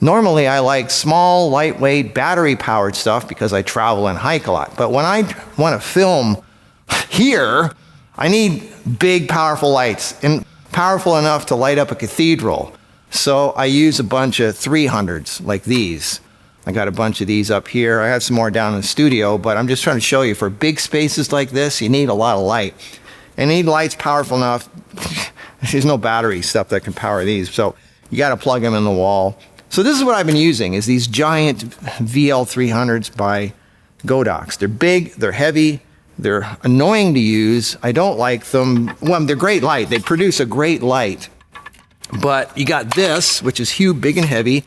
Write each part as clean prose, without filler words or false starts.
Normally, I like small, lightweight, battery-powered stuff because I travel and hike a lot. But when I want to film here, I need big, powerful lights, and powerful enough to light up a cathedral. So I use a bunch of 300s like these. I got a bunch of these up here. I have some more down in the studio, but I'm just trying to show you for big spaces like this, you need a lot of light. And you need lights powerful enough. There's no battery stuff that can power these, so you got to plug them in the wall. So this is what I've been using, is these giant VL300s by Godox. They're big, they're heavy, they're annoying to use. I don't like them. Well, they're great light. They produce a great light. But you got this, which is huge, big and heavy.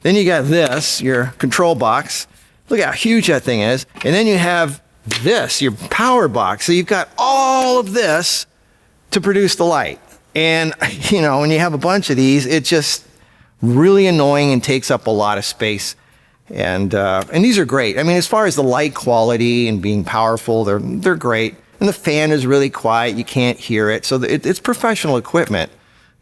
Then you got this, your control box. Look how huge that thing is. And then you have this, your power box. So you've got all of this to produce the light. And, you know, when you have a bunch of these, it's just really annoying and takes up a lot of space. And these are great. I mean, as far as the light quality and being powerful, they're great. And the fan is really quiet. You can't hear it. So it's professional equipment,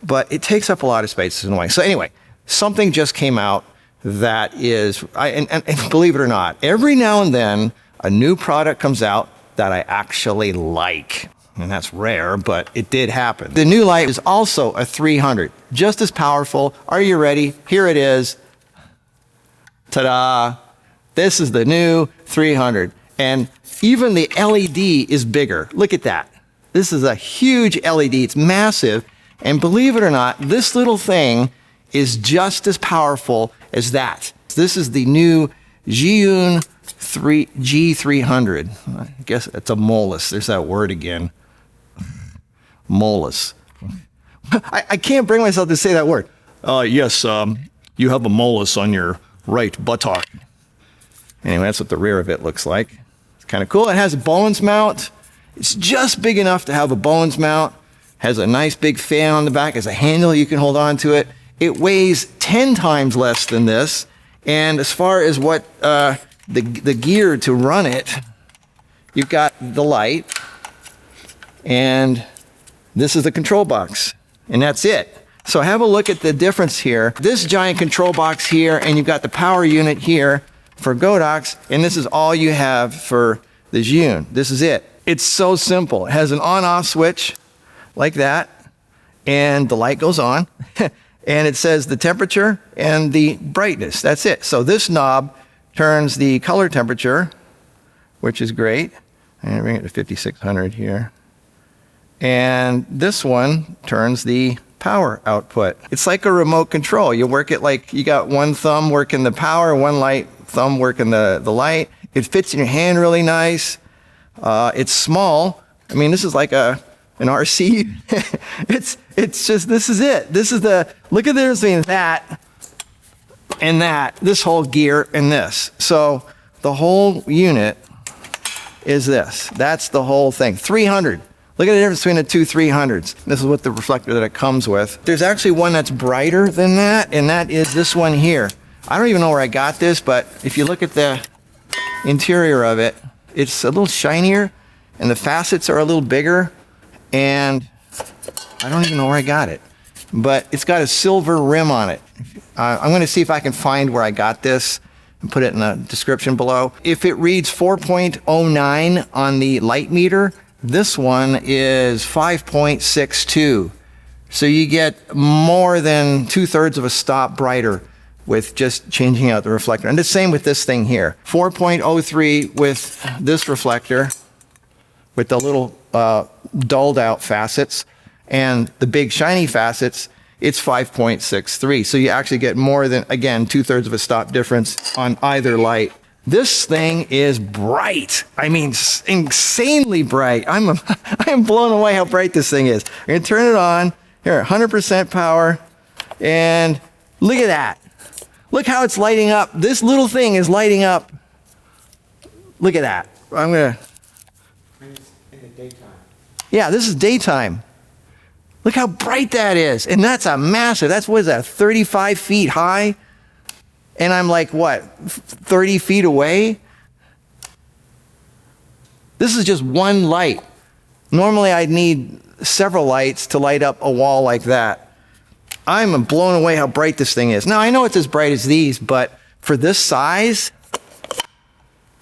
but it takes up a lot of space. It's annoying. So anyway, something just came out that is, and believe it or not, every now and then a new product comes out that I actually like. And that's rare, but it did happen. The new light is also a 300, just as powerful. Are you ready? Here it is. Ta-da! This is the new 300. And even the LED is bigger. Look at that. This is a huge LED. It's massive. And believe it or not, this little thing is just as powerful as that. This is the new Zhiyun G300. I guess it's a Molus. There's that word again. Molus. I can't bring myself to say that word. Yes, you have a molus on your right buttock. Anyway, that's what the rear of it looks like. It's kind of cool. It has a Bones mount. It's just big enough to have a Bones mount. Has a nice big fan on the back. Has a handle you can hold on to it. It weighs 10 times less than this. And as far as what the gear to run it, you've got the light, and this is the control box, and that's it. So have a look at the difference here. This giant control box here, and you've got the power unit here for Godox, and this is all you have for the Zhiyun. This is it. It's so simple. It has an on-off switch like that, and the light goes on, and it says the temperature and the brightness. That's it. So this knob turns the color temperature, which is great. And bring it to 5600 here. And this one turns the power output. It's like a remote control. You work it like you got one thumb working the power, one thumb working the light. It fits in your hand really nice. It's small. I mean, this is like an RC. It's just, this is it. This is look at the difference between that and that, this whole gear and this. So the whole unit is this. That's the whole thing. 300. Look at the difference between the two 300s. This is what the reflector that it comes with. There's actually one that's brighter than that, and that is this one here. I don't even know where I got this, but if you look at the interior of it, it's a little shinier, and the facets are a little bigger, and I don't even know where I got it. But it's got a silver rim on it. I'm going to see if I can find where I got this and put it in the description below. If it reads 4.09 on the light meter, this one is 5.62. So you get more than 2/3 of a stop brighter with just changing out the reflector. And the same with this thing here. 4.03 with this reflector with the little dulled out facets, and the big shiny facets, it's 5.63. So you actually get more than, again, 2/3 of a stop difference on either light. This thing is bright. I mean, insanely bright. I am blown away how bright this thing is. I'm gonna turn it on. Here, 100% power. And look at that. Look how it's lighting up. This little thing is lighting up. Look at that. I'm gonna. In the daytime. Yeah, this is daytime. Look how bright that is. And that's a massive, what is that, 35 feet high? And I'm like, what, 30 feet away? This is just one light. Normally I'd need several lights to light up a wall like that. I'm blown away how bright this thing is. Now, I know it's as bright as these, but for this size,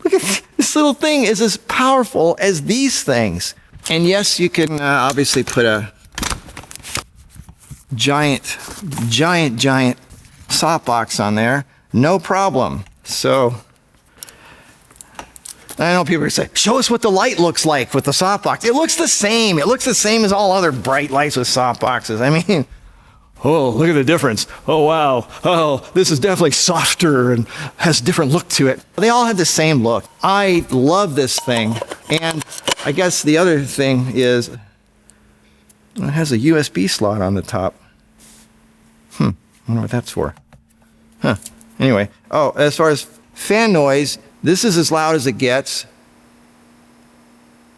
look at this little thing is as powerful as these things. And yes, you can obviously put a giant softbox on there. No problem. So I know people are saying, show us what the light looks like with the softbox. It looks the same. It looks the same as all other bright lights with softboxes. I mean, oh, look at the difference. Oh, wow. Oh, this is definitely softer and has a different look to it. They all have the same look. I love this thing. And I guess the other thing is it has a USB slot on the top. I wonder what that's for. Anyway, as far as fan noise, this is as loud as it gets.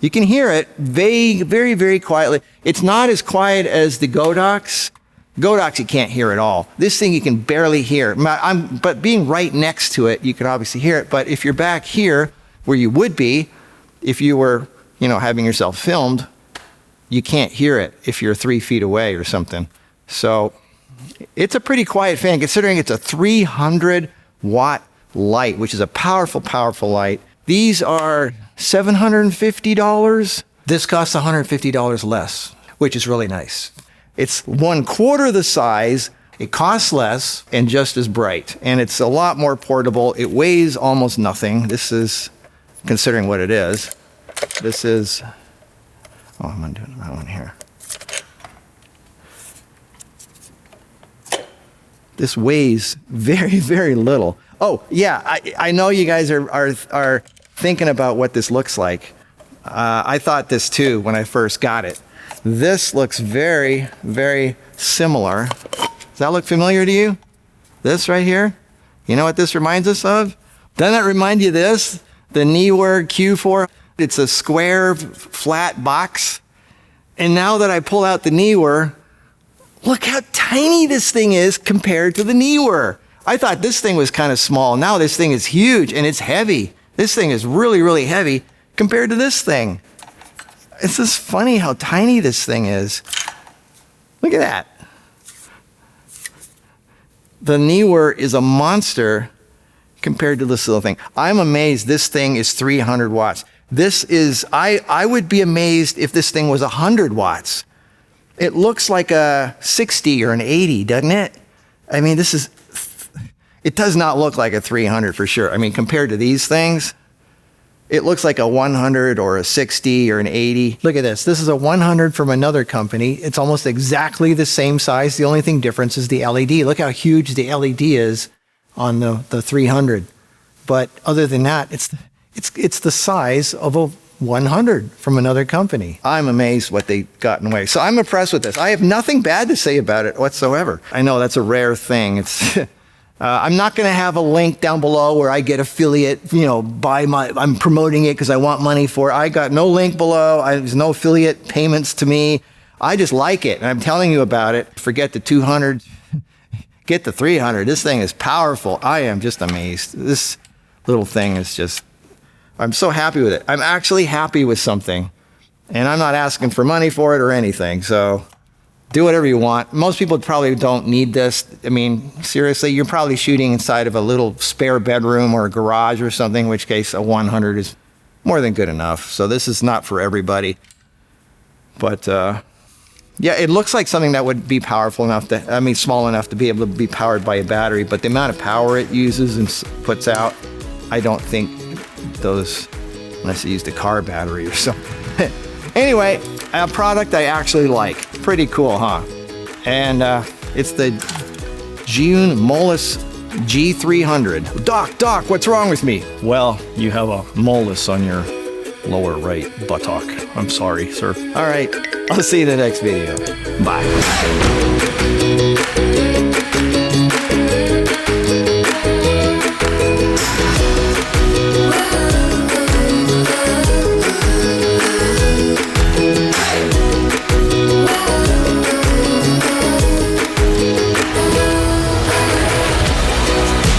You can hear it very, very quietly. It's not as quiet as the Godox. Godox, you can't hear at all. This thing you can barely hear. But being right next to it, you can obviously hear it. But if you're back here, where you would be, if you were, having yourself filmed, you can't hear it if you're 3 feet away or something. So it's a pretty quiet fan, considering it's a 300-watt light, which is a powerful light. These are $750. This costs $150 less, which is really nice. It's 1/4 the size, it costs less, and just as bright. And it's a lot more portable. It weighs almost nothing. This is, considering what it is, this is, I'm undoing that one here. This weighs very, very little. Oh, yeah, I know you guys are thinking about what this looks like. I thought this too when I first got it. This looks very, very similar. Does that look familiar to you? This right here? You know what this reminds us of? Doesn't that remind you of this? The Neewer Q4. It's a square, flat box. And now that I pull out the Neewer, look how tiny this thing is compared to the Neewer. I thought this thing was kind of small. Now this thing is huge and it's heavy. This thing is really, really heavy compared to this thing. It's just funny how tiny this thing is. Look at that. The Neewer is a monster compared to this little thing. I'm amazed this thing is 300 watts. This is, I would be amazed if this thing was 100 watts. It looks like a 60 or an 80, doesn't it? I mean, it does not look like a 300 for sure. I mean, compared to these things, it looks like a 100 or a 60 or an 80. Look at this. This is a 100 from another company. It's almost exactly the same size. The only thing difference is the LED. Look how huge the LED is on the 300. But other than that, it's the size of a 100 from another company. I'm amazed what they got in the way. So I'm impressed with this. I have nothing bad to say about it whatsoever. I know that's a rare thing. It's I'm not going to have a link down below where I get affiliate, I'm promoting it because I want money for it. I got no link below. There's no affiliate payments to me. I just like it, and I'm telling you about it. Forget the 200, get the 300. This thing is powerful. I am just amazed. This little thing is just, I'm so happy with it. I'm actually happy with something, and I'm not asking for money for it or anything, so do whatever you want. Most people probably don't need this. I mean, seriously, you're probably shooting inside of a little spare bedroom or a garage or something, in which case a 100 is more than good enough. So this is not for everybody. But yeah, it looks like something that would be powerful enough small enough to be able to be powered by a battery, but the amount of power it uses and puts out, I don't think those, unless it used a car battery or something. Anyway, a product I actually like. Pretty cool, huh? And it's the Zhiyun Molus G300. Doc, what's wrong with me? Well, you have a molus on your lower right buttock. I'm sorry, sir. All right, I'll see you in the next video. Bye.